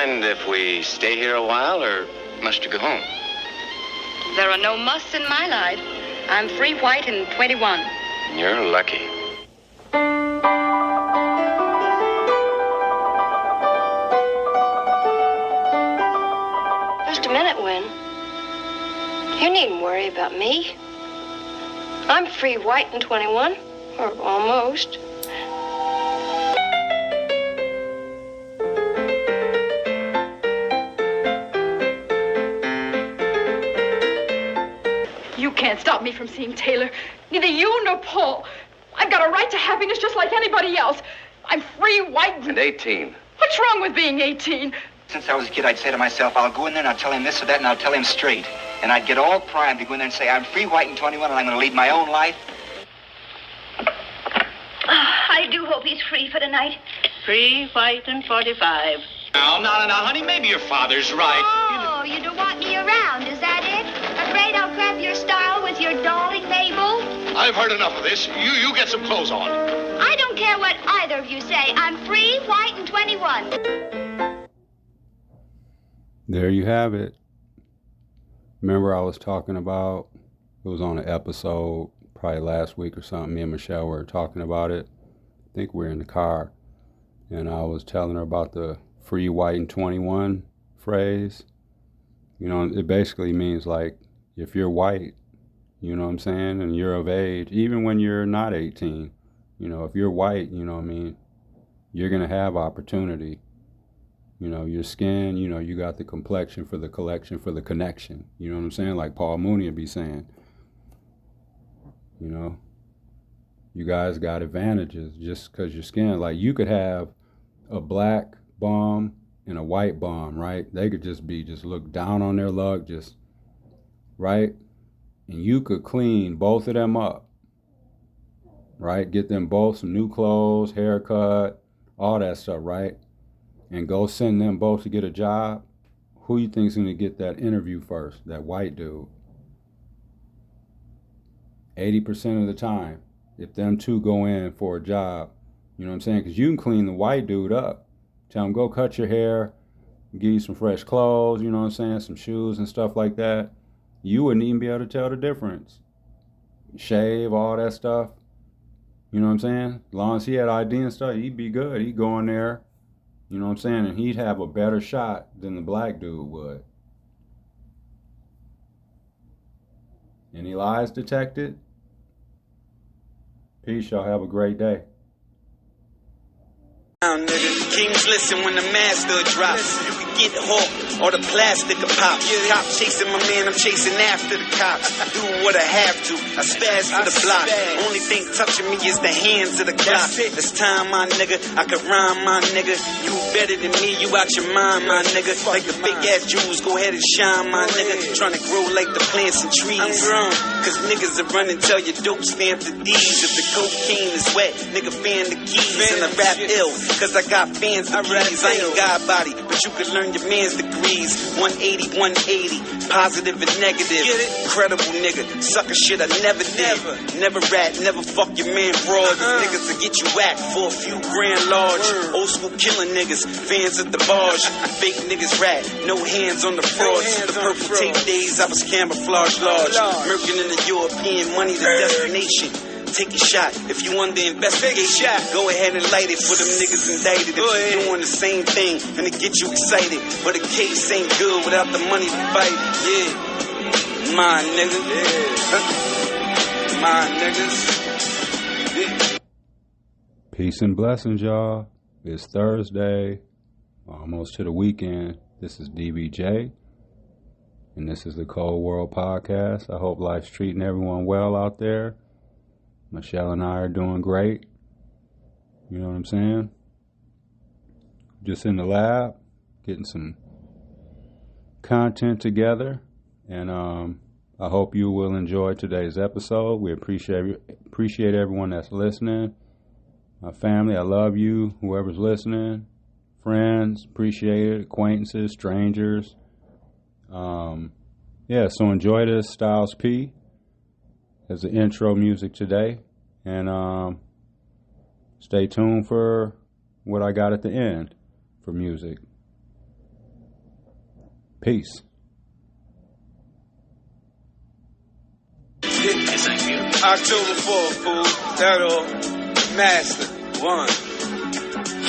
mind if we stay here a while, or must you go home? There are no musts in my life. I'm free, white, and 21. You're lucky. Just a minute, Win. You needn't worry about me. I'm free, white, and 21. Or almost. You can't stop me from seeing Taylor. Neither you nor Paul. I've got a right to happiness just like anybody else. I'm free, white, And 18. What's wrong with being 18? Since I was a kid, I'd say to myself, I'll go in there and I'll tell him this or that, and I'll tell him straight. And I'd get all primed to go in there and say, I'm free, white, and 21, and I'm going to lead my own life. I do hope he's free for tonight. Free, white, and 45. Now, honey, maybe your father's right. Oh, you don't want me around, is that it? Afraid I'll cramp your style with your darling Mabel? I've heard enough of this. You get some clothes on. I don't care what either of you say. I'm free, white, and 21. There you have it. Remember I was talking about, it was on an episode probably last week or something, me and Michelle were talking about it. I think we were in the car, and I was telling her about the free, white, and 21 phrase. You know, it basically means like, if you're white, you know what I'm saying, and you're of age, even when you're not 18, you know, if you're white, you know what I mean, you're going to have opportunity. You know, your skin, you know, you got the complexion for the collection, for the connection. You know what I'm saying? Like Paul Mooney would be saying. You know, you guys got advantages just because your skin. Like you could have a black bum and a white bum, right? They could just look down on their luck, just, right? And you could clean both of them up, right? Get them both some new clothes, haircut, all that stuff, right? And go send them both to get a job. Who you think's gonna get that interview first? That white dude. 80% of the time, if them two go in for a job, you know what I'm saying? Because you can clean the white dude up. Tell him, go cut your hair, give you some fresh clothes, you know what I'm saying? Some shoes and stuff like that. You wouldn't even be able to tell the difference. Shave, all that stuff. You know what I'm saying? As long as he had ID and stuff, he'd be good. He'd go in there. You know what I'm saying? And he'd have a better shot than the black dude would. Any lies detected? Peace, y'all. Have a great day. Kings listen when the master drops. You can get hawk or the plastic will pop. Cop chasing my man, I'm chasing after the cops. Do what I have to, I spaz for the block. Only thing touching me is the hands of the clock. It's time, my nigga, I can rhyme, my nigga. You better than me, you out your mind, my nigga. Like the fake ass jewels, go ahead and shine, my nigga. Trying to grow like the plants and trees. I'm grown, cause niggas are running, tell your dope stamp the D's. If the cocaine is wet, nigga fan the keys. And I rap ill, cause I got fans the keys. I ain't God body, but you can learn your man's degrees. 180, 180, positive and negative. Credible nigga, sucker shit I never did. Never rat, never fuck your man fraud. Niggas will get you whacked for a few grand large. Old school killing niggas, fans at the barge. Fake niggas rat, no hands on the frauds. The purple tape days, I was camouflage large. Merkin in the European money, the destination. Take a shot. If you under investigation, go ahead and light it for them niggas indicted. If you doing the same thing, and it get you excited. But the case ain't good without the money to fight. Yeah, my nigga. Yeah. My niggas. Yeah. Peace and blessings, y'all. It's Thursday, almost to the weekend. This is DVJ, and this is the Cold World Podcast. I hope life's treating everyone well out there. Michelle and I are doing great. You know what I'm saying? Just in the lab, getting some content together. And I hope you will enjoy today's episode. We appreciate everyone that's listening. My family, I love you. Whoever's listening. Friends, appreciate it. Acquaintances, strangers. So enjoy this Styles P as the intro music today, and stay tuned for what I got at the end for music. Peace. October 4th, fool. That all. Master. 1.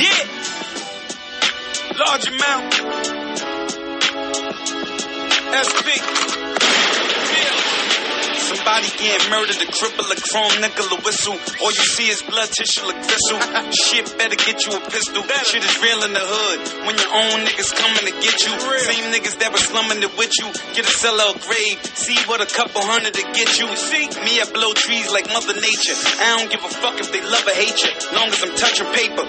Yeah! Large amount. SP. Yeah. Somebody getting murdered, a cripple, a chrome nickel, a whistle. All you see is blood tissue, a gristle. Shit, better get you a pistol. Shit is real in the hood. When your own niggas coming to get you. Same niggas that were slumming it with you. Get a cell out grave. See what a couple hundred to get you. See, me, I blow trees like Mother Nature. I don't give a fuck if they love or hate you. Long as I'm touching paper.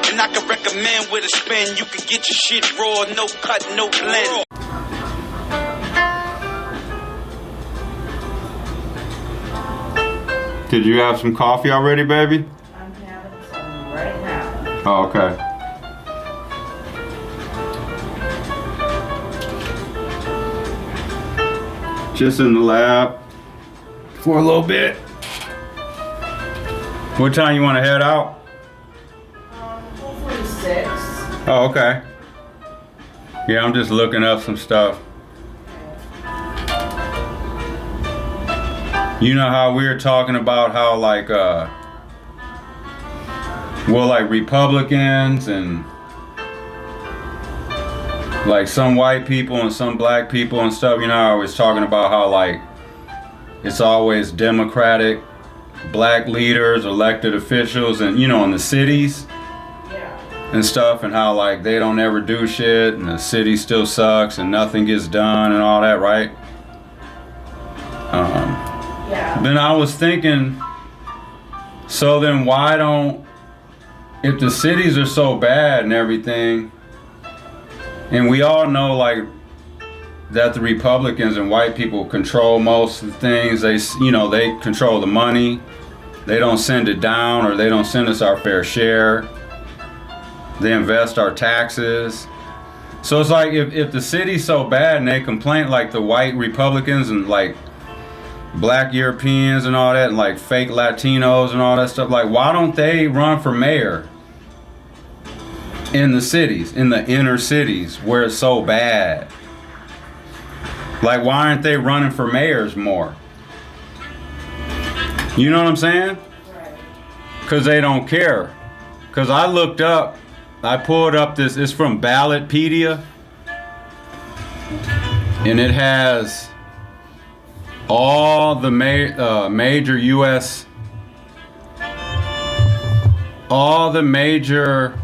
And I can recommend where to spend. You can get your shit raw, no cut, no blend. Did you have some coffee already, baby? I'm having some right now. Oh, okay. Just in the lab for a little bit. What time you want to head out? Hopefully 6. Oh, okay. Yeah, I'm just looking up some stuff. You know how we were talking about how like like Republicans and like some white people and some black people and stuff, you know, I was talking about how like it's always Democratic black leaders, elected officials, and you know, in the cities and stuff, and how like they don't ever do shit and the city still sucks and nothing gets done and all that, right? Then I was thinking, so then why don't, if the cities are so bad and everything, and we all know like that the Republicans and white people control most of the things, they, you know, they control the money, they don't send it down, or they don't send us our fair share, they invest our taxes. So it's like if the city's so bad and they complain, like the white Republicans and like black Europeans and all that, and like fake Latinos and all that stuff, like why don't they run for mayor in the cities, in the inner cities where it's so bad? Like why aren't they running for mayors more? You know what I'm saying? Because they don't care. Because I looked up, I pulled up this, it's from Ballotpedia, and it has all the major U.S. all the major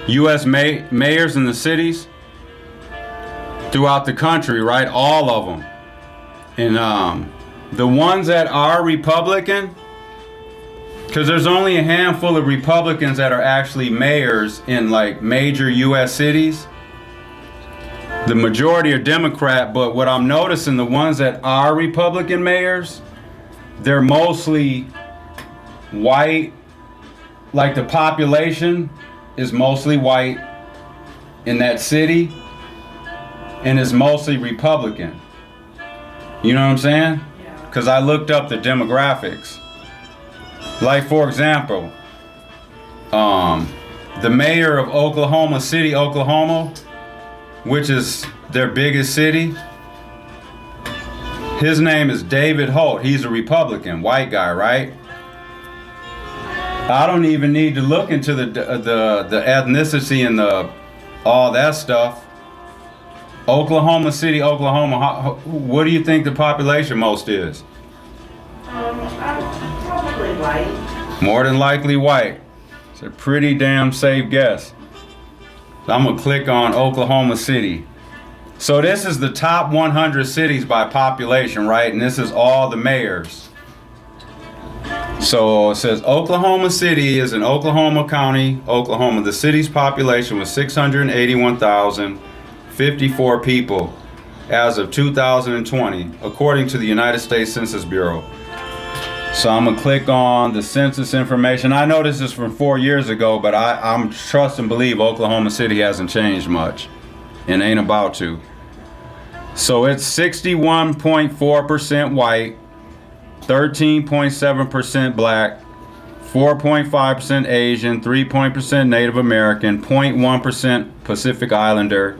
U.S. mayors in the cities throughout the country, right? All of them. And the ones that are Republican, because there's only a handful of Republicans that are actually mayors in like major U.S. cities. The majority are Democrat, but what I'm noticing, the ones that are Republican mayors, they're mostly white. Like the population is mostly white in that city, and is mostly Republican. You know what I'm saying? Because I looked up the demographics. Like for example, the mayor of Oklahoma City, Oklahoma, which is their biggest city, his name is David Holt. He's a Republican, white guy, right? I don't even need to look into the ethnicity and all that stuff. Oklahoma City, Oklahoma, what do you think the population most is? Probably white. More than likely white. It's a pretty damn safe guess. So I'm gonna click on Oklahoma City. So this is the top 100 cities by population, right? And this is all the mayors. So it says Oklahoma City is in Oklahoma County, Oklahoma. The city's population was 681,054 people as of 2020, according to the United States Census Bureau. So I'm gonna click on the census information. I know this is from 4 years ago, but I'm trust and believe Oklahoma City hasn't changed much and ain't about to. So it's 61.4% white, 13.7% black, 4.5% Asian, 3% Native American, 0.1% Pacific Islander,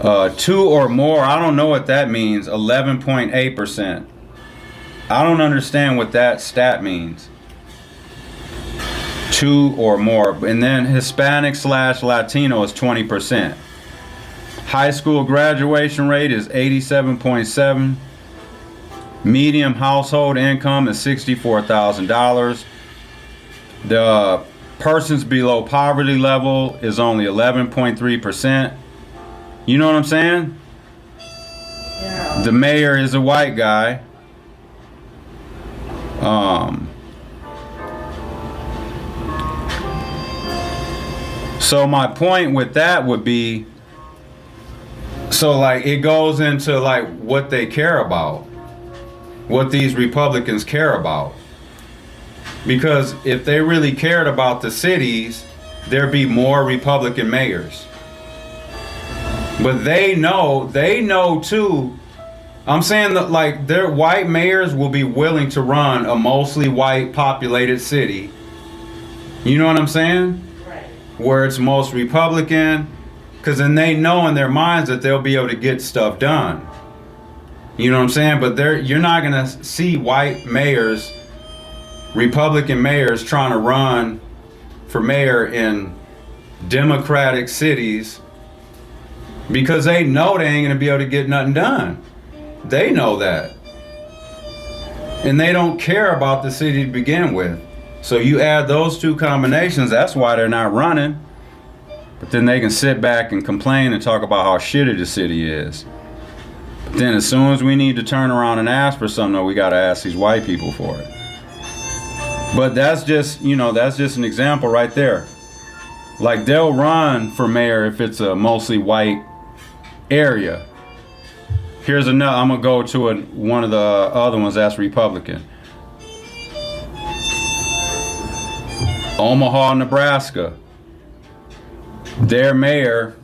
2 or more, I don't know what that means. 11.8%. I don't understand what that stat means. 2 or more. And then Hispanic / Latino is 20%. High school graduation rate is 87.7. Median household income is $64,000. The persons below poverty level is only 11.3%. You know what I'm saying? Yeah. The mayor is a white guy. So my point with that would be, so like it goes into like what they care about, what these Republicans care about. Because if they really cared about the cities, there'd be more Republican mayors. But they know too. I'm saying that like their white mayors will be willing to run a mostly white populated city. You know what I'm saying? Right. Where it's most Republican, because then they know in their minds that they'll be able to get stuff done. You know what I'm saying? But you're not gonna see white mayors, Republican mayors trying to run for mayor in Democratic cities, because they know they ain't gonna be able to get nothing done. They know that. And they don't care about the city to begin with. So you add those two combinations, that's why they're not running. But then they can sit back and complain and talk about how shitty the city is. But then as soon as we need to turn around and ask for something, we gotta ask these white people for it. But that's just, that's just an example right there. Like they'll run for mayor if it's a mostly white area. Here's another, I'm gonna go to one of the other ones that's Republican. Omaha, Nebraska. Their mayor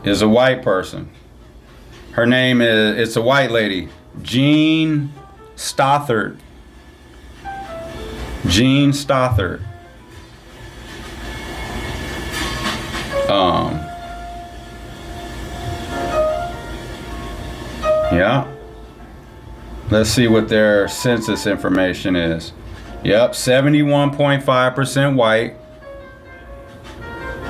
is a white person. Her name it's a white lady, Jean Stothert. Jean Stothert. Yeah. Let's see what their census information is. Yep, 71.5% white,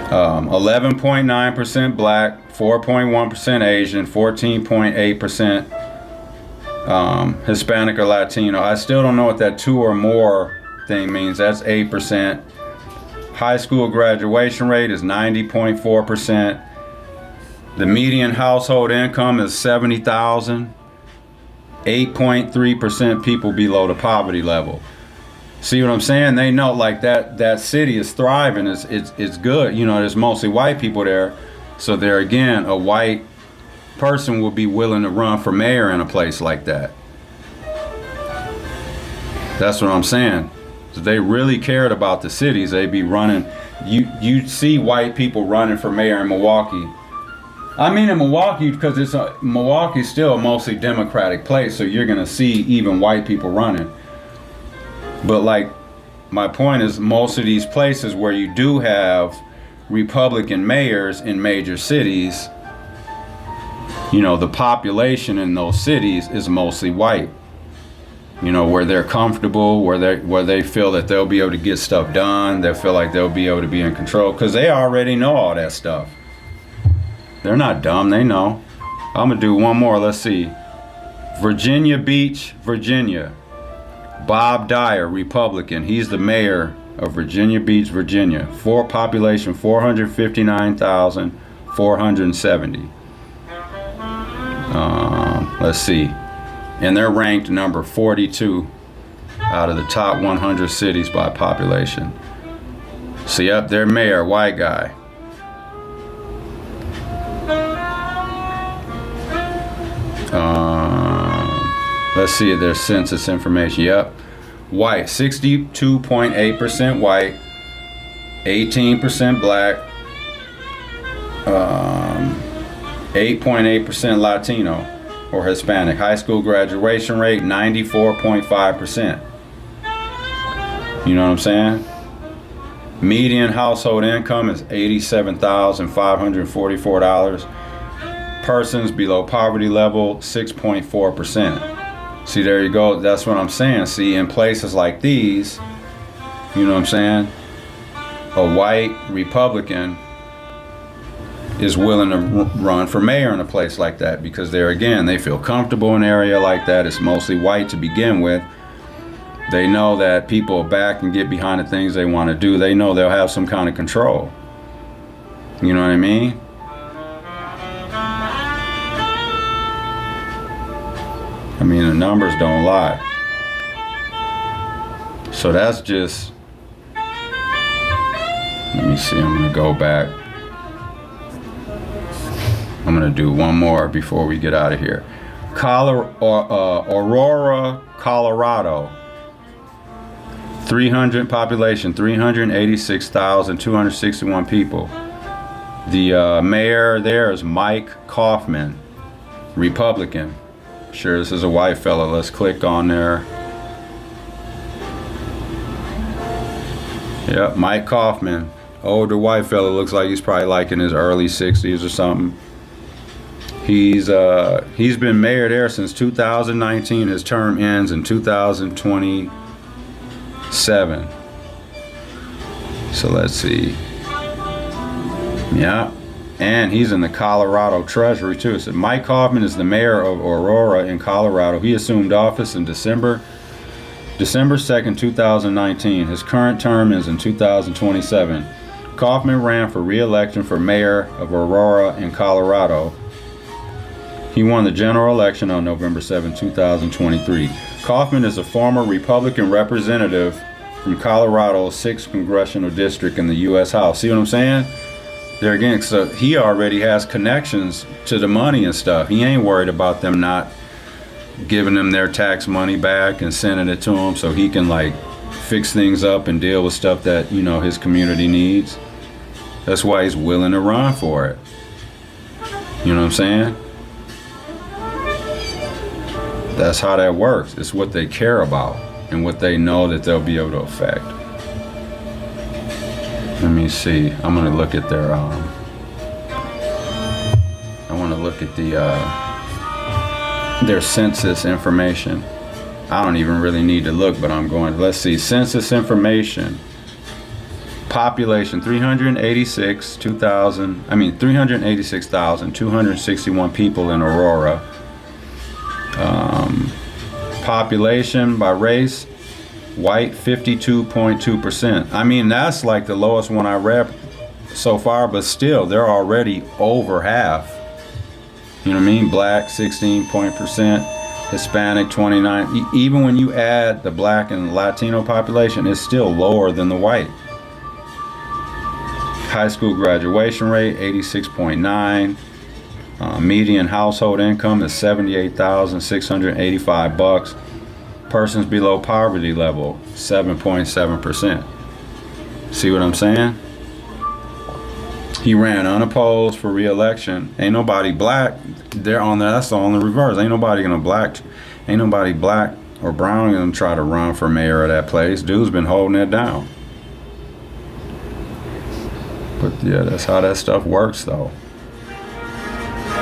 11.9% black, 4.1% Asian, 14.8% Hispanic or Latino. I still don't know what that 2 or more thing means. That's 8%. High school graduation rate is 90.4%. The median household income is $70,000. 8.3% people below the poverty level. See what I'm saying? They know like that city is thriving. It's good. There's mostly white people there. So there again, a white person will be willing to run for mayor in a place like that. That's what I'm saying. If they really cared about the cities, they'd be running. You see white people running for mayor in Milwaukee. I mean in Milwaukee, because Milwaukee's still a mostly Democratic place, so you're gonna see even white people running. But like, my point is, most of these places where you do have Republican mayors in major cities, the population in those cities is mostly white. Where they're comfortable, where they feel that they'll be able to get stuff done, they feel like they'll be able to be in control, because they already know all that stuff. They're not dumb, they know. I'm gonna do one more, let's see. Virginia Beach, Virginia. Bob Dyer, Republican. He's the mayor of Virginia Beach, Virginia. Population 459,470. Let's see. And they're ranked number 42 out of the top 100 cities by population. So yep, their mayor, white guy. Let's see their census information. Yep. White, 62.8% white, 18% black, 8.8% Latino or Hispanic. High school graduation rate, 94.5%. You know what I'm saying? Median household income is $87,544. Persons below poverty level, 6.4%. See, there you go. That's what I'm saying. See, in places like these, you know what I'm saying? A white Republican is willing to run for mayor in a place like that because there again, they feel comfortable in an area like that. It's mostly white to begin with. They know that people will back and get behind the things they want to do. They know they'll have some kind of control. You know what I mean? I mean, the numbers don't lie. So that's just, let me see, I'm gonna go back. I'm gonna do one more before we get out of here. Aurora, Colorado. 300 population, 386,261 people. The mayor there is Mike Kaufman, Republican. Sure, this is a white fella. Let's click on there. Yep, Mike Kaufman, older white fella. Looks like he's probably like in his early 60s or something. He's been mayor there since 2019. His term ends in 2027. So let's see. Yeah. And he's in the Colorado Treasury too. So Mike Kaufman is the mayor of Aurora in Colorado. He assumed office in December 2nd, 2019. His current term is in 2027. Kaufman ran for re-election for mayor of Aurora in Colorado. He won the general election on November 7, 2023. Kaufman is a former Republican representative from Colorado's 6th congressional district in the U.S. House. See what I'm saying? There again, so he already has connections to the money and stuff. He ain't worried about them not giving them their tax money back and sending it to him so he can like fix things up and deal with stuff that, you know, his community needs. That's why he's willing to run for it. You know what I'm saying? That's how that works. It's what they care about and what they know that they'll be able to affect. Let me see. I'm gonna look at their I want to look at their census information. I don't even really need to look, but I'm going. Let's see. Census information. Population 386,261 people in Aurora. Population by race, white 52.2%. I mean, that's like the lowest one I read so far, but still they're already over half. You know what I mean? Black 16%, Hispanic 29. Even when you add the black and Latino population, it's still lower than the white. High school graduation rate 86.9. Median household income is $78,685. Persons below poverty level 7.7%. See what I'm saying? He ran unopposed for re-election. Ain't nobody black. They're on there. That's on the reverse. Ain't nobody black or brown gonna try to run for mayor of that place. Dude's been holding it down. But yeah, that's how that stuff works, though.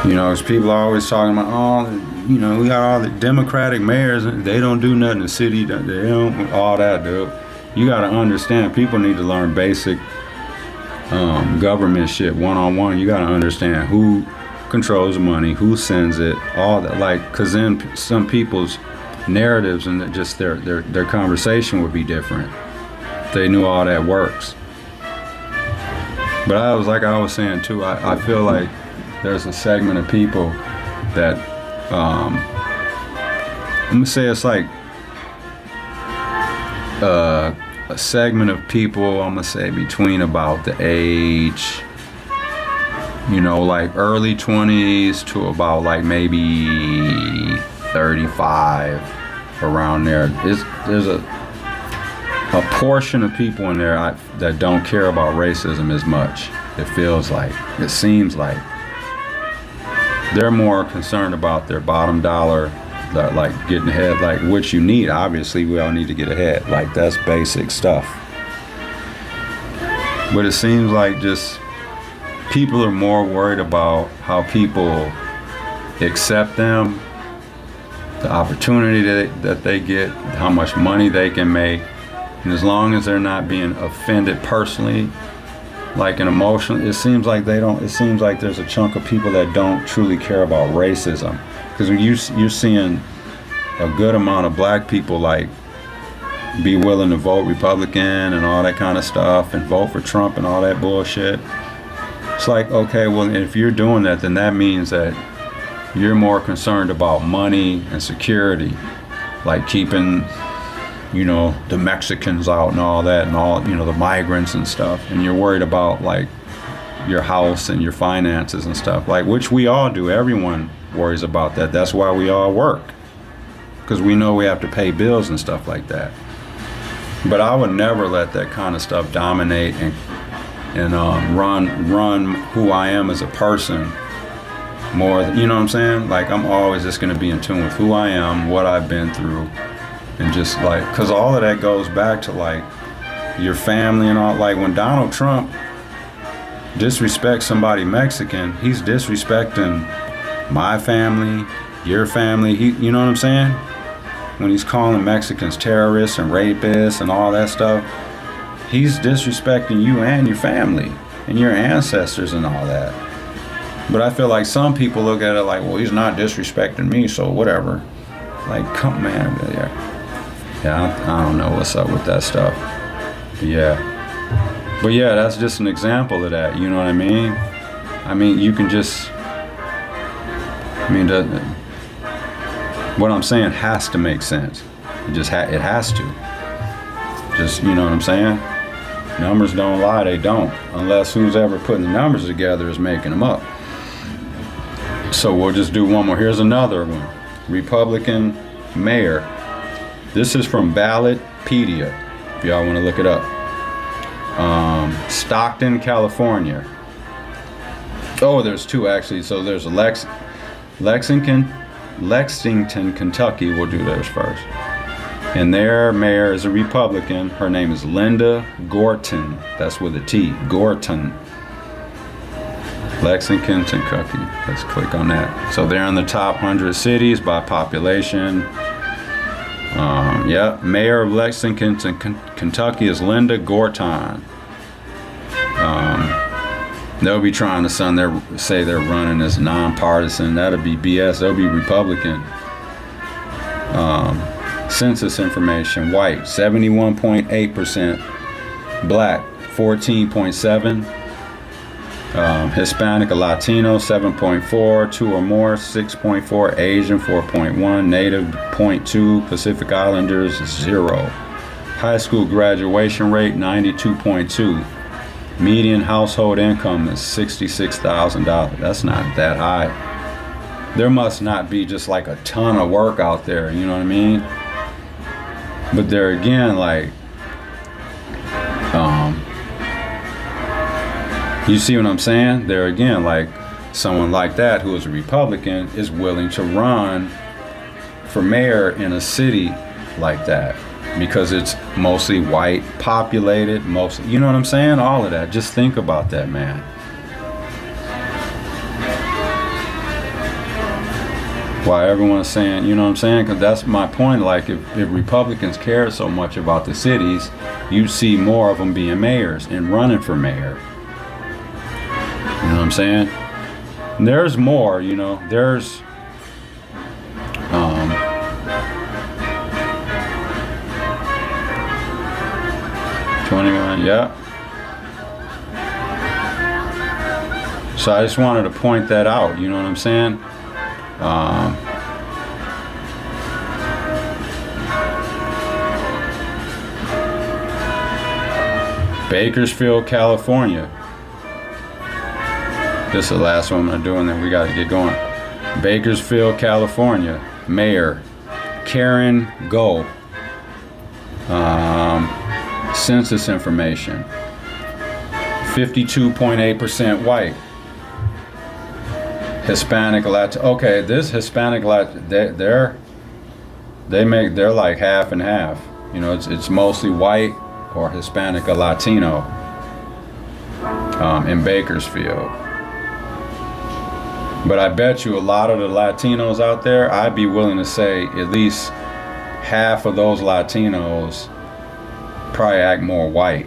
You know, 'cause people are always talking about, oh, you know, we got all the Democratic mayors, they don't do nothing in the city, they don't, all that, dude. You got to understand, people need to learn basic government shit one-on-one. You got to understand who controls the money, who sends it, all that. Like, because then some people's narratives and just their conversation would be different. They knew all that works. But I was saying too, I feel like there's a segment of people that, I'm gonna say it's like a segment of people, I'm gonna say between about the age, you know, like early 20s to about like maybe 35, around there. There's a portion of people in there that don't care about racism as much. It seems like they're more concerned about their bottom dollar, like getting ahead, like what you need. Obviously, we all need to get ahead. Like, that's basic stuff. But it seems like just people are more worried about how people accept them, the opportunity that they get, how much money they can make, and as long as they're not being offended personally, like an emotional, it seems like there's a chunk of people that don't truly care about racism. Because when you're seeing a good amount of black people like be willing to vote Republican and all that kind of stuff and vote for Trump and all that bullshit. It's like, okay, well, if you're doing that, then that means that you're more concerned about money and security, like keeping, you know, the Mexicans out and all that and all, you know, the migrants and stuff. And you're worried about like your house and your finances and stuff, like, which we all do. Everyone worries about that. That's why we all work, because we know we have to pay bills and stuff like that. But I would never let that kind of stuff dominate and run who I am as a person more than, you know what I'm saying? Like, I'm always just going to be in tune with who I am, what I've been through, and just like, because all of that goes back to like your family and all. Like when Donald Trump disrespects somebody Mexican, he's disrespecting my family, your family. You know what I'm saying? When he's calling Mexicans terrorists and rapists and all that stuff, he's disrespecting you and your family and your ancestors and all that. But I feel like some people look at it like, well, he's not disrespecting me, so whatever. Like, come man, yeah, I don't know what's up with that stuff. But yeah, that's just an example of that. You know what I mean? I mean, you can just, what I'm saying has to make sense. It has to. Just, you know what I'm saying? Numbers don't lie, they don't. Unless who's ever putting the numbers together is making them up. So we'll just do one more. Here's another one. Republican mayor. This is from Ballotpedia, if y'all want to look it up. Stockton, California. Oh, there's two actually. So there's Lexington, Kentucky. We'll do those first. And their mayor is a Republican. Her name is Linda Gorton. That's with a T. Gorton. Lexington, Kentucky. Let's click on that. So they're in the top 100 cities by population. Mayor of Lexington, Kentucky is Linda Gorton. They'll be trying to say they're running as nonpartisan. That'll be BS. They'll be Republican. Census information: white 71.8%, black 14.7%, Hispanic or Latino 7.4%, 2 or more 6.4%, Asian 4.1%, Native 0.2%, Pacific Islanders 0%. High school graduation rate 92.2%. Median household income is $66,000. That's not that high. There must not be just like a ton of work out there, you know what I mean? But there again, like, you see what I'm saying? There again, like, someone like that who is a Republican is willing to run for mayor in a city like that because it's mostly white populated, mostly, you know what I'm saying? All of that. Just think about that, man. Why everyone's saying, you know what I'm saying? Because that's my point. Like, if Republicans care so much about the cities, you see more of them being mayors and running for mayor. You know what I'm saying? And there's more, you know. There's 21, yeah. So I just wanted to point that out, you know what I'm saying? Bakersfield, California. This is the last one I'm doing, then we got to get going. Bakersfield, California. Mayor Karen Go. Census information: 52.8% white. Hispanic, Latino. Okay, this Hispanic, they're like half and half. You know, it's mostly white or Hispanic or Latino in Bakersfield. But I bet you a lot of the Latinos out there, I'd be willing to say at least half of those Latinos probably act more white.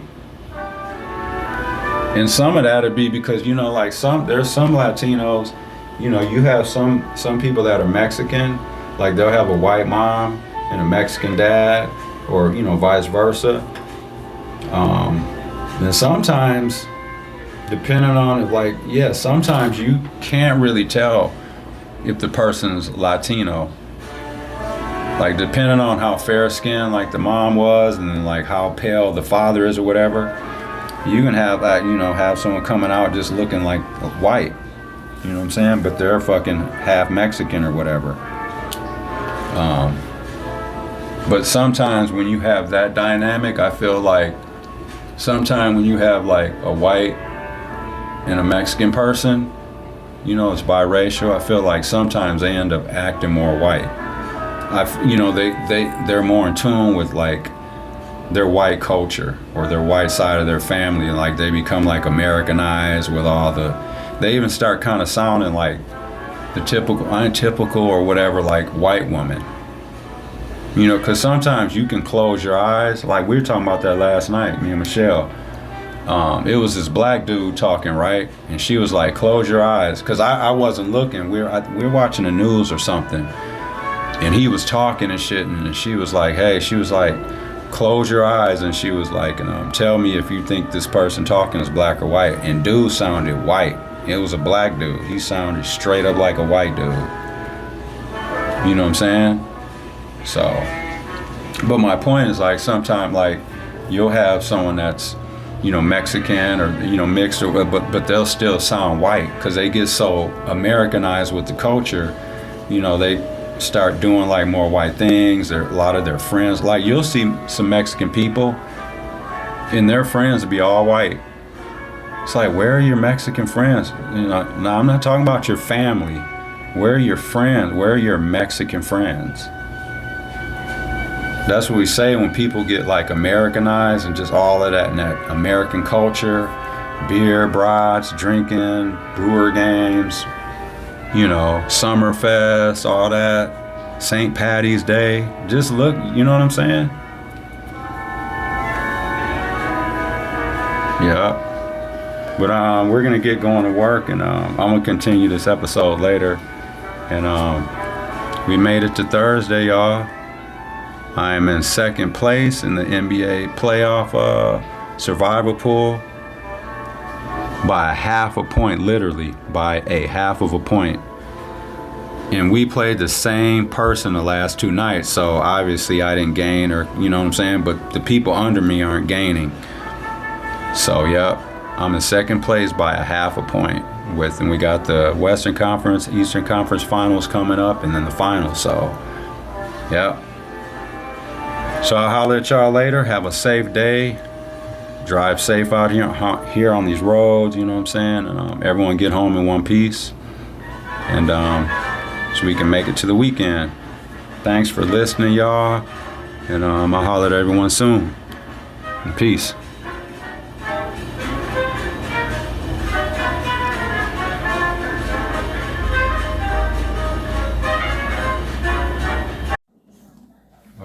And some of that would be because, you know, like there's some Latinos, you know, you have some people that are Mexican, like they'll have a white mom and a Mexican dad, or, you know, vice versa. And sometimes, depending on it, like, yeah, sometimes you can't really tell if the person's Latino. Like, depending on how fair skinned, like, the mom was, and then, like, how pale the father is or whatever, you can have, you know, have someone coming out just looking like white. You know what I'm saying? But they're fucking half Mexican or whatever. But sometimes when you have that dynamic, I feel like sometimes when you have, like, a white and a Mexican person, you know, it's biracial, I feel like sometimes they end up acting more white. You know, they're more in tune with, like, their white culture or their white side of their family, and, like, they become, like, Americanized with all they even start kind of sounding like the untypical or whatever, like, white woman. You know, because sometimes you can close your eyes. Like, we were talking about that last night, me and Michelle. It was this black dude talking, right? And she was like, close your eyes. Because I wasn't looking. We were watching the news or something. And he was talking and shit. And she was like, hey, she was like, close your eyes. And she was like, tell me if you think this person talking is black or white. And dude sounded white. It was a black dude. He sounded straight up like a white dude. You know what I'm saying? So, but my point is, like, sometimes, like, you'll have someone that's, you know, Mexican or, you know, mixed, or but they'll still sound white because they get so Americanized with the culture. You know, they start doing, like, more white things. A lot of their friends, like, you'll see some Mexican people and their friends will be all white. It's like, where are your Mexican friends? You know, now I'm not talking about your family. Where are your friends? Where are your Mexican friends? That's what we say when people get, like, Americanized and just all of that, and that American culture, beer, brats, drinking, brewer games, you know, Summerfest, all that, St. Patty's Day. Just look, you know what I'm saying? Yeah. But we're gonna get going to work, and I'm gonna continue this episode later. And we made it to Thursday, y'all. I am in second place in the NBA playoff survival pool by a half a point, literally by a half of a point. And we played the same person the last two nights, so obviously I didn't gain, or, you know what I'm saying, but the people under me aren't gaining. So, yep, I'm in second place by a half a point and we got the Western Conference, Eastern Conference finals coming up, and then the finals. So, yep. So I'll holler at y'all later. Have a safe day. Drive safe out here on these roads, you know what I'm saying? And everyone get home in one piece. And so we can make it to the weekend. Thanks for listening, y'all. And I'll holler at everyone soon. And peace.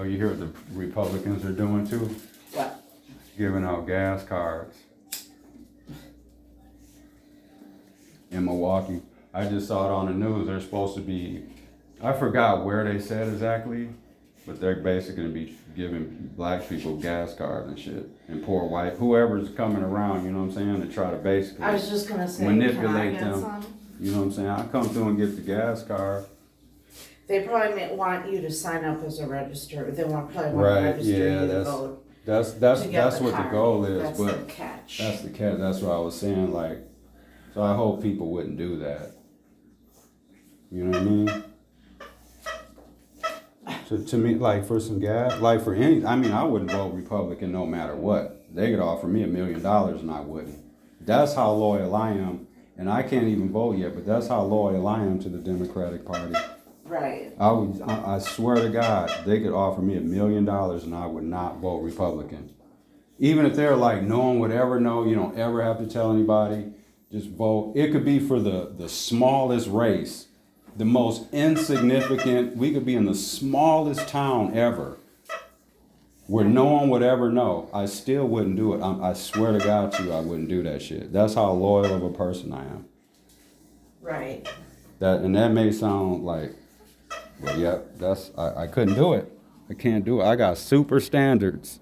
You hear what the Republicans are doing too? What? Giving out gas cards in Milwaukee. I just saw it on the news. They're supposed to be, I forgot where they said exactly, but they're basically going to be giving black people gas cards and shit, and poor white, whoever's coming around, you know what I'm saying, to try to basically I was just gonna say, manipulate can I get them. some? You know what I'm saying? I come through and get the gas card. They probably want you to sign up as a register. They probably want Right, to register yeah, you to vote. That's what the goal is, That's but the catch. that's the catch. That's what I was saying. Like, so I hope people wouldn't do that. You know what I mean? So to me, like, for some gas, like for any, I mean, I wouldn't vote Republican no matter what. They could offer me $1 million and I wouldn't. That's how loyal I am, and I can't even vote yet. But that's how loyal I am to the Democratic Party. Right. I swear to God, they could offer me $1 million and I would not vote Republican. Even if they're like, no one would ever know, you don't ever have to tell anybody, Just vote. It could be for the smallest race, the most insignificant. We could be in the smallest town ever, where no one would ever know. I still wouldn't do it. I swear to God to you, I wouldn't do that shit. That's how loyal of a person I am. Right. That may sound like, well, yeah, I couldn't do it. I can't do it. I got super standards.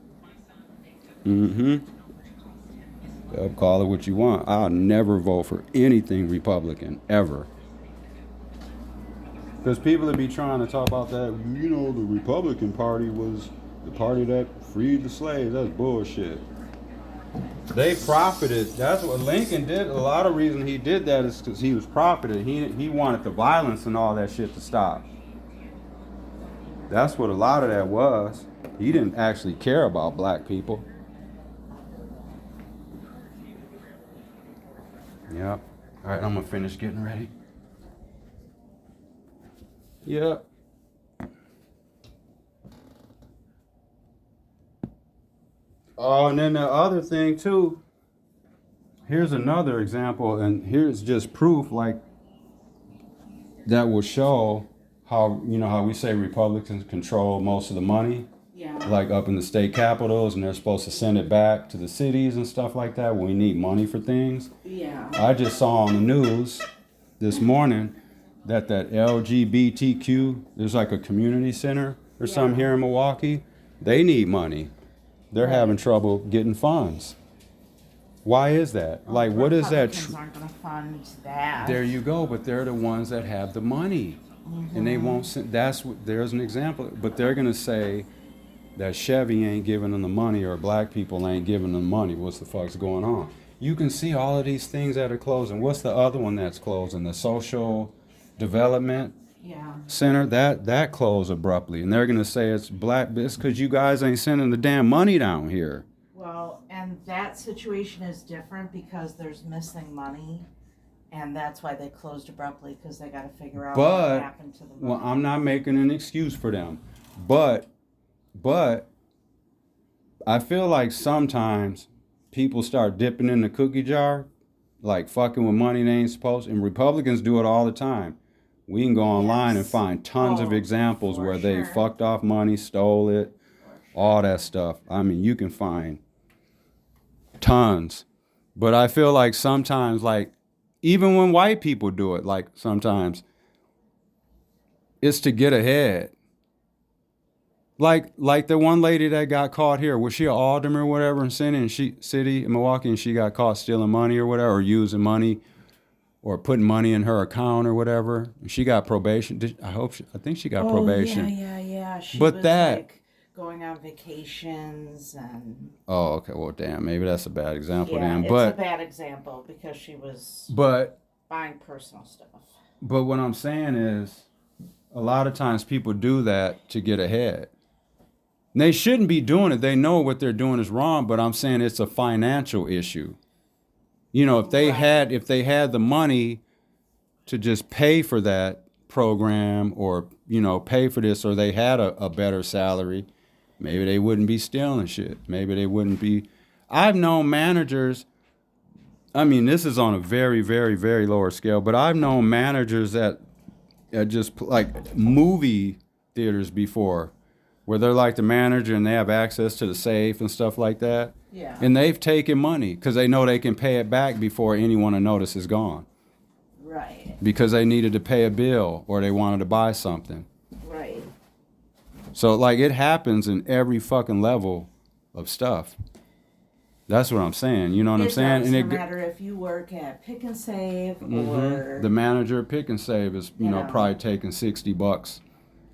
Call it what you want. I'll never vote for anything Republican, ever. Because people that be trying to talk about that, you know, the Republican Party was the party that freed the slaves. That's bullshit. They profited. That's what Lincoln did. A lot of reason he did that is because he was profited. He wanted the violence and all that shit to stop. That's what a lot of that was. He didn't actually care about black people. Yep. All right, I'm gonna finish getting ready. Yep. Oh, and then the other thing too. Here's another example, and here's just proof, like, that will show how, you know, how we say Republicans control most of the money. Yeah. Like up in the state capitals, and they're supposed to send it back to the cities and stuff like that when we need money for things. Yeah. I just saw on the news this morning that LGBTQ, there's like a community center or something here in Milwaukee. They need money. They're having trouble getting funds. Why is that? Well, like, what is that? Republicans aren't going to fund that. There you go. But they're the ones that have the money, and they won't. There's an example. But they're going to say that Chevy ain't giving them the money, or black people ain't giving them money. What's the fuck's going on? You can see all of these things that are closing. What's the other one that's closing? The social development center, that closed abruptly. And they're going to say it's black. It's because you guys ain't sending the damn money down here. Well, and that situation is different because there's missing money. And that's why they closed abruptly, because they got to figure out what happened to the money. Well, I'm not making an excuse for them. But I feel like sometimes people start dipping in the cookie jar, like fucking with money they ain't supposed to. And Republicans do it all the time. We can go online and find tons of examples where they fucked off money, stole it, all that stuff. I mean, you can find tons. But I feel like sometimes, like, even when white people do it, like sometimes, it's to get ahead. Like the one lady that got caught here, was she an alderman or whatever in city in Milwaukee, and she got caught stealing money or whatever, or using money, or putting money in her account or whatever. She got probation. I think she got probation. Yeah. She was like going on vacations and. Oh, okay. Well, damn. Maybe that's a bad example. Yeah, then. It's a bad example because she was. Buying personal stuff. But what I'm saying is, a lot of times people do that to get ahead. And they shouldn't be doing it. They know what they're doing is wrong, but I'm saying it's a financial issue. You know, if they had the money to just pay for that program, or, you know, pay for this, or they had a better salary, maybe they wouldn't be stealing shit. Maybe they wouldn't be. I've known managers, I mean, this is on a very, very, very lower scale, but I've known managers at just like movie theaters before, where they're like the manager and they have access to the safe and stuff like that. Yeah. And they've taken money because they know they can pay it back before anyone will notice is gone. Right. Because they needed to pay a bill or they wanted to buy something. Right. So, like, it happens in every fucking level of stuff. That's what I'm saying. You know what I'm saying? It doesn't matter if you work at Pick and Save or... The manager at Pick and Save is, you know, probably taking $60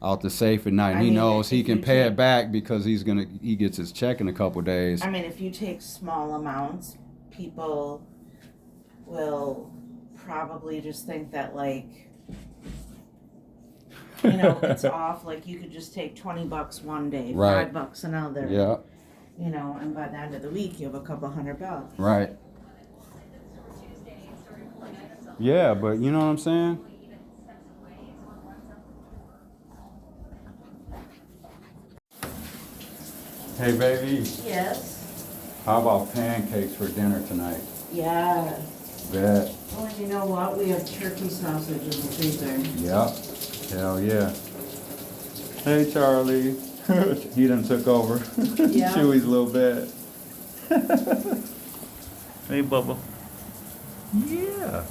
out the safe at night. And he knows he can pay it back because he gets his check in a couple days. I mean, if you take small amounts, people will probably just think that, like, you know, it's off. Like, you could just take $20 one day, $5 another. Yeah. You know, and by the end of the week, you have a couple $100. Right. Yeah, but you know what I'm saying? Hey, baby. Yes. How about pancakes for dinner tonight? Yeah. Bet. Well, you know what? We have turkey sausage in the freezer. Yep. Hell yeah. Hey, Charlie. He done took over. Yeah. Chewy's little bed. Hey, Bubba. Yeah.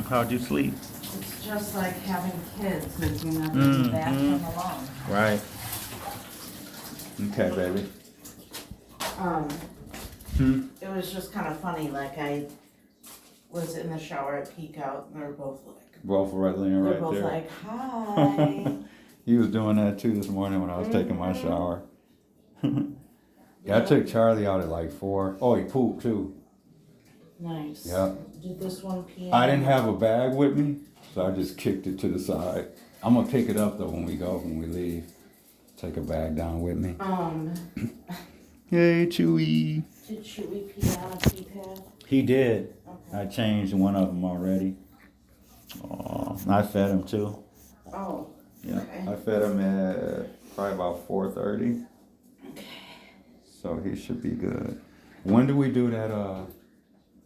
How'd you sleep? It's just like having kids, because you're not doing that one alone. Right. Okay, baby. It was just kind of funny. Like I was in the shower at peek out, and they're both like, Right there. they're both like, hi. He was doing that too this morning when I was taking my shower. Yeah, I took Charlie out at like 4. Oh, he pooped too. Nice. Yeah. Did this one pee? I didn't have a bag with me, so I just kicked it to the side. I'm gonna pick it up though when we leave. Take a bag down with me. Hey, Chewy. Did Chewy pee on a pee pad? He did. Okay. I changed one of them already. Oh, I fed him too. Oh. Yeah, Okay. I fed him at probably about 4:30. Okay. So he should be good. When do we do that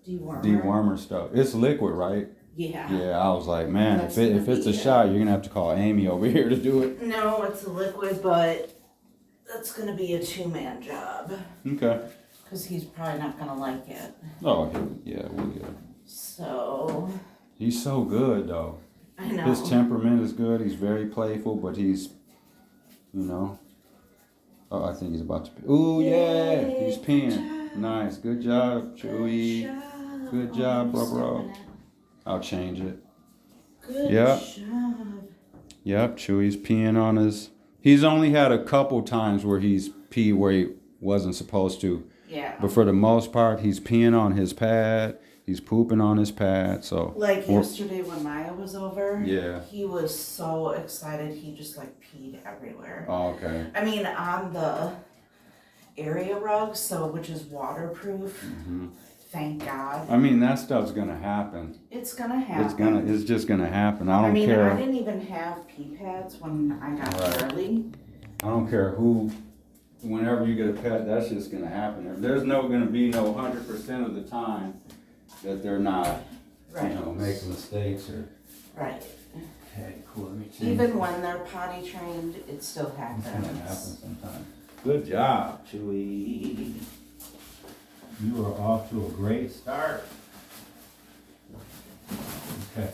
dewormer stuff? It's liquid, right? Yeah. Yeah, I was like, man, That's if it's a shot, you're gonna have to call Amy over here to do it. No, it's a liquid, but that's gonna be a 2-man job. Okay. Because he's probably not gonna like it. Oh, yeah, we good. So. He's so good though. I know. His temperament is good. He's very playful, but he's, Oh, I think he's about to pee. Ooh, yeah, he's peeing. Nice, good job, Chewy. Good job, bro. I'll change it. Good job. Yep, Chewy's peeing on his. He's only had a couple times where he's peed where he wasn't supposed to. Yeah. But for the most part, he's peeing on his pad. He's pooping on his pad. So. Like yesterday when Maya was over. Yeah. He was so excited. He just like peed everywhere. Oh, okay. I mean, on the area rug, which is waterproof. Mm-hmm. Thank God. I mean, that stuff's gonna happen. It's gonna happen. It's just gonna happen. I don't mean, care. I didn't even have pee pads when I got Charlie. I don't care who. Whenever you get a pet, that's just gonna happen. There's gonna be no 100% of the time that they're not, making mistakes or. Right. Okay, cool. Let me change. Even when they're potty trained, it still happens. It's gonna happen sometimes. Good job, Chewy. You are off to a great start. Okay.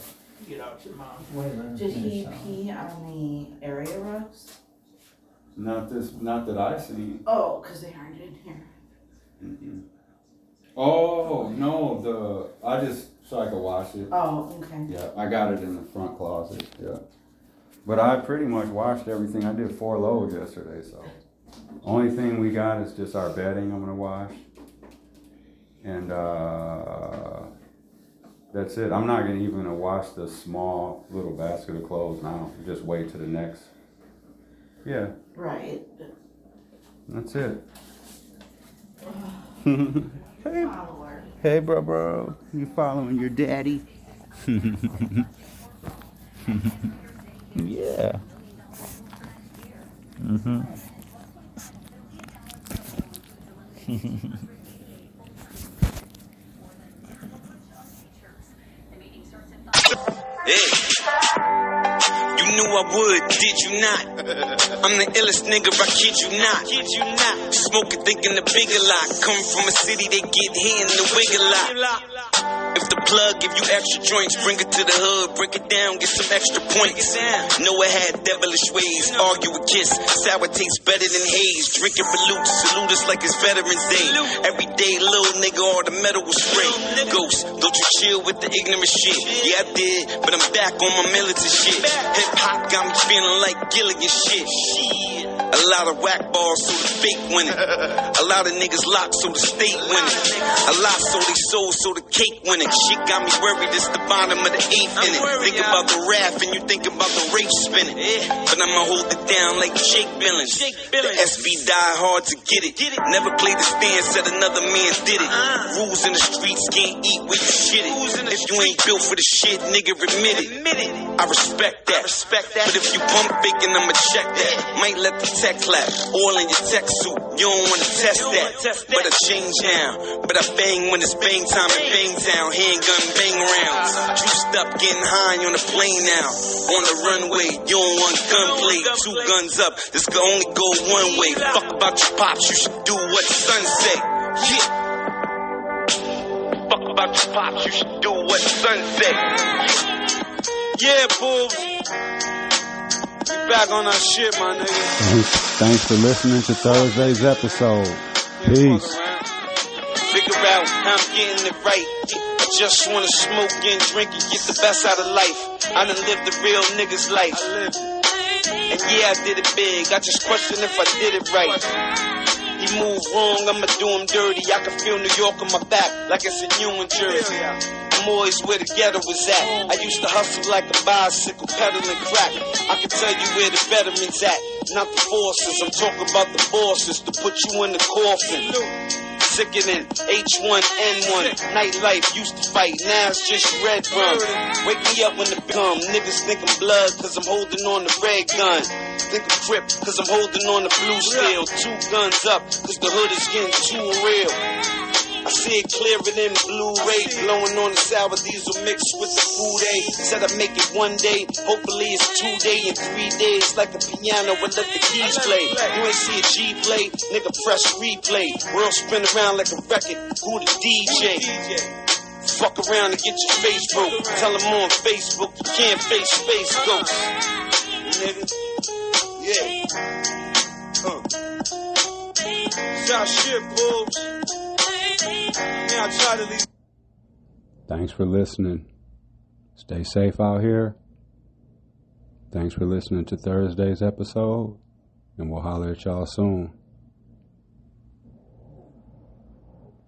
Get out your mouth. Did he pee on the area rugs? Not that I've seen. Oh, because they aren't in here. Mm-mm. Oh no, so I could wash it. Oh, okay. Yeah, I got it in the front closet. Yeah, but I pretty much washed everything. I did 4 loads yesterday, so only thing we got is just our bedding. I'm gonna wash, and that's it. I'm not even gonna wash the small little basket of clothes now. Just wait till the next. Yeah. Right. That's it. Hey, follower. Hey, bro. You following your daddy? Yeah. You knew I would, did you not? I'm the illest nigga, I kid you not. Smoking, thinking the bigger lot. Come from a city, they get hit in the wiggle lot. If the plug give you extra joints, bring it to the hood, break it down, get some extra points. Noah had devilish ways, argue with Kiss. Sour tastes better than haze. Drinking salute us like it's Veterans Day. Every day, little nigga, all the metal will spray. Ghost, don't you chill with the ignorant shit. Yeah, I did, but I'm back on my militant shit. Hip hop got me feeling like Gilligan shit. A lot of whack balls, so the fake winning. A lot of niggas locked, so the state winning. A lot so they sold, so the cake winning. Shit got me worried, it's the bottom of the 8th inning. Think about the raft and you think about the race spinning. But I'ma hold it down like Jake Billings. The SB die hard to get it. Never played the stand, said another man did it. Rules in the streets, can't eat where you shit it. If you ain't built for the shit, nigga, admit it. I respect that. But if you pump faking, I'ma check that. Might let the tech clap, oil in your tech suit. You don't wanna test that, but I change now. But I bang when it's bang time and bang down. Handgun bang rounds. Juiced up, getting high on the plane now. On the runway, you don't want gunplay. 2 guns up, this can only go one way. Fuck about your pops, you should do what son say. Yeah. Fuck about your pops, you should do what son say. Yeah, boo. We back on our shit, my nigga. Thanks for listening to Thursday's episode. Peace. Figure out how I'm getting it right. I just wanna smoke and drink and get the best out of life. I done lived the real nigga's life. And yeah, I did it big. I just question if I did it right. He moved wrong, I'ma do him dirty. I can feel New York on my back like it's in New Jersey. I'm always where the ghetto was at. I used to hustle like a bicycle, pedaling crack. I can tell you where the veterans at, not the forces. I'm talking about the bosses to put you in the coffin. Sickening, H1N1. Nightlife used to fight, now it's just red rum. Wake me up when the come. Niggas think I'm blood cause I'm holding on the red gun. Think I'm Crip cause I'm holding on the blue steel. 2 guns up cause the hood is getting too real. I see it clearer than Blu-ray, blowing on the sour diesel mixed with the food aid. Said I'd make it one day, hopefully it's 2 days and 3 days. Like a piano with let the keys play. You ain't see a G play, nigga press replay. World spin around like a record, who the DJ? Fuck around and get your face broke. Tell them on Facebook you can't face space ghosts. Nigga, yeah. It's our shit, boys. Thanks for listening. Stay safe out here. Thanks for listening to Thursday's episode, and we'll holler at y'all soon.